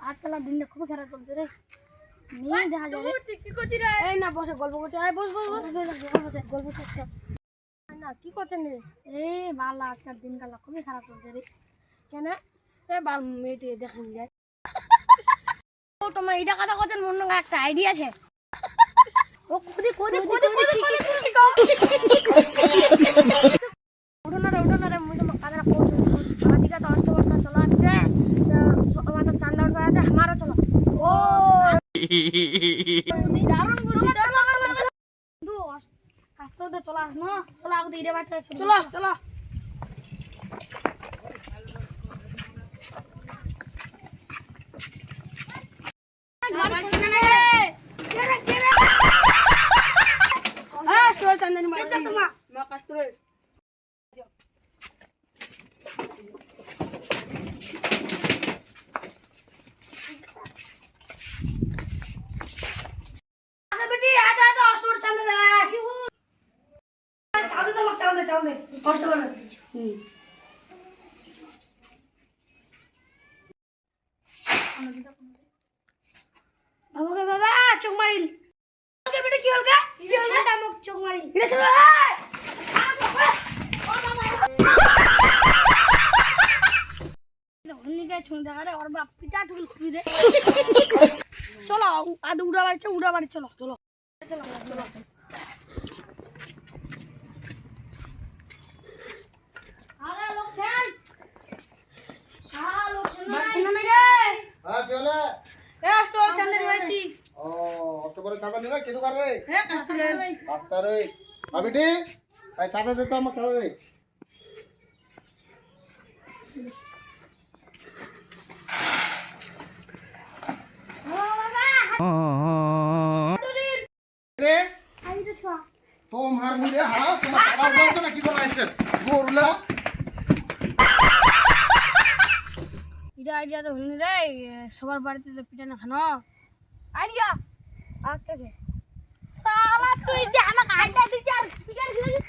আজকাল দিনটা খুব খারাপ চলছে রে। নিয়ে দেখা যায় তুই কি করছিস রে? এই না বসে গল্প করতে। এই বস বস বস গল্প করতে না। কি করছেন রে? এই বালা আজকাল দিনকাল খুবই খারাপ চলছে রে। কেন? এ বাল মেয়েটি দেখেন যায়। ও তোমার এইটা কথা করছেন মন না একটা আইডিয়া আছে। ও কোদি কোদি কোদি কোদি কি কও? উঠোনা রে মুই তো কাজরা করছি। আমার দিকে তো অষ্টবর্তা চলা আছে। আমাদের চান্দা উঠা আছে আমারও চলো। ও দারুণ বুদ্ধি চলো বন্ধু কাজ তো চলে আস না। চলো আগে ইরে বাটে চলো চলো। বাবা চোখ মারিল কি হল চোখ মারিল চলো আদৌ উড়া বাড়ি চলো চলো চলো চলো চাঁদা নিবে কে দোকান রে? রাস্তা রে আবিটি ভাই চাঁদা দে তো আমাকে চাঁদা দে। রে তোমার মুড়ে হ্যাঁ তোমার টাকা বলছো না কি করে আইছেন গরুলা আইডিয়া তো হইনি রে সবার বাড়িতে তো পিঠা না খানো আইডিয়া আকাছে সালা তুই যে আমাকে আইডিয়া দিছিস আর পিঠা দিছিস